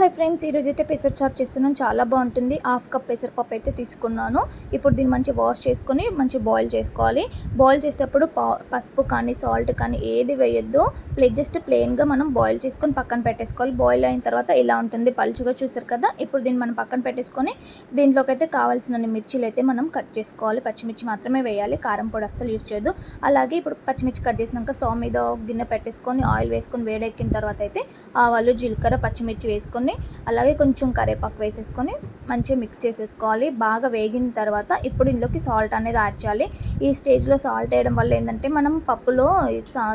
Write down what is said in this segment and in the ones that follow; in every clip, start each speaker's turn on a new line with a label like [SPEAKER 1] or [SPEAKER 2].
[SPEAKER 1] Hi friends, ఈరోజైతే పెసర చారు చేస్తున్నాను. చాలా బాగుంటుంది. హాఫ్ కప్ పెసరపప్పు అయితే తీసుకున్నాను. ఇప్పుడు దీన్ని మంచిగా వాష్ చేసుకొని మంచిగా బాయిల్ చేసుకోవాలి. బాయిల్ చేసేటప్పుడు పసుపు కానీ సాల్ట్ కానీ ఏది వేయొద్దు. జస్ట్ ప్లెయిన్గా మనం బాయిల్ చేసుకొని పక్కన పెట్టేసుకోవాలి. బాయిల్ అయిన తర్వాత ఇలా ఉంటుంది, పలుచుగా చూసారు కదా. ఇప్పుడు దీన్ని మనం పక్కన పెట్టేసుకొని దీంట్లోకి అయితే కావాల్సిన మిర్చీలు అయితే మనం కట్ చేసుకోవాలి. పచ్చిమిర్చి మాత్రమే వేయాలి, కారం పొడి అస్సలు యూస్ చేయొద్దు. అలాగే ఇప్పుడు పచ్చిమిర్చి కట్ చేసినాక స్టవ్ మీద గిన్నె పెట్టేసుకొని ఆయిల్ వేసుకొని వేడెక్కిన తర్వాత అయితే ఆవాలు, జీలకర్ర, పచ్చిమిర్చి వేసుకొని అలాగే కొంచెం కరివేపాకు వేసేసుకొని మంచిగా మిక్స్ చేసేసుకోవాలి. బాగా వేగిన తర్వాత ఇప్పుడు ఇందులోకి సాల్ట్ అనేది యాడ్ చేయాలి. ఈ స్టేజ్లో సాల్ట్ వేయడం వల్ల ఏంటంటే మనం పప్పులో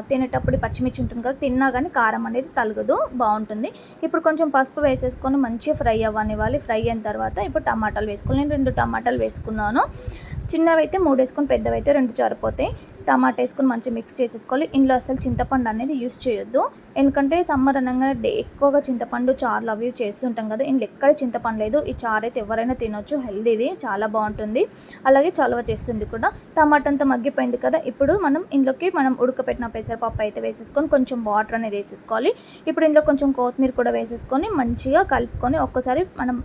[SPEAKER 1] తినేటప్పుడు పచ్చిమిర్చి ఉంటుంది కదా, తిన్నా కానీ కారం అనేది తలగదు, బాగుంటుంది. ఇప్పుడు కొంచెం పసుపు వేసేసుకొని మంచిగా ఫ్రై అవ్వనివ్వాలి. ఫ్రై అయిన తర్వాత ఇప్పుడు టమాటాలు వేసుకోవాలి. నేను 2 టమాటాలు వేసుకున్నాను. చిన్నవి అయితే 3 వేసుకొని, పెద్దవి అయితే 2 సరిపోతాయి. టమాటా వేసుకొని మంచిగా మిక్స్ చేసేసుకోవాలి. ఇందులో అసలు చింతపండు అనేది యూస్ చేయొద్దు, ఎందుకంటే సమ్మర్ అనగానే ఎక్కువగా చింతపండు చారులు అవి చేస్తుంటాం కదా. ఇందులో ఎక్కడ చింతపండు లేదు. ఈ చారు అయితే ఎవరైనా తినొచ్చు, హెల్దీది, చాలా బాగుంటుంది. అలాగే చలవ చేస్తుంది కూడా. టమాటా అంతా మగ్గిపోయింది కదా. ఇప్పుడు ఇందులోకి మనం ఉడకపెట్టిన పెసరపప్పు అయితే వేసేసుకొని కొంచెం వాటర్ అనేది వేసేసుకోవాలి. ఇప్పుడు ఇందులో కొంచెం కొత్తిమీర కూడా వేసేసుకొని మంచిగా కలుపుకొని ఒక్కసారి మనం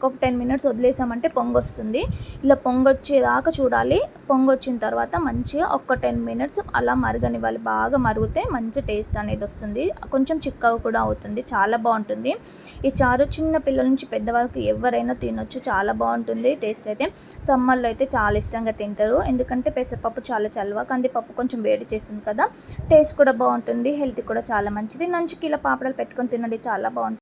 [SPEAKER 1] 10 మినిట్స్ వదిలేసామంటే పొంగు వస్తుంది. ఇలా పొంగొచ్చేదాకా చూడాలి. పొంగొచ్చిన తర్వాత మంచిగా 10 మినిట్స్ అలా మరగనివ్వాలి. బాగా మరిగితే మంచి టేస్ట్ అనేది వస్తుంది. కొంచెం చిక్కగా కూడా అవుతుంది, చాలా బాగుంటుంది. ఈ చారు చిన్న పిల్లల నుంచి పెద్దవారికి ఎవరైనా తినొచ్చు, చాలా బాగుంటుంది. టేస్ట్ అయితే సమ్మర్లో అయితే చాలా ఇష్టంగా తింటారు, ఎందుకంటే పెసరపప్పు చాలా చల్లవ, కందిపప్పు కొంచెం వేడి చేస్తుంది కదా. టేస్ట్ కూడా బాగుంటుంది, హెల్త్ కూడా చాలా మంచిది. నంచుకి ఇలా పాపడాలు పెట్టుకొని తినండి, చాలా బాగుంటుంది.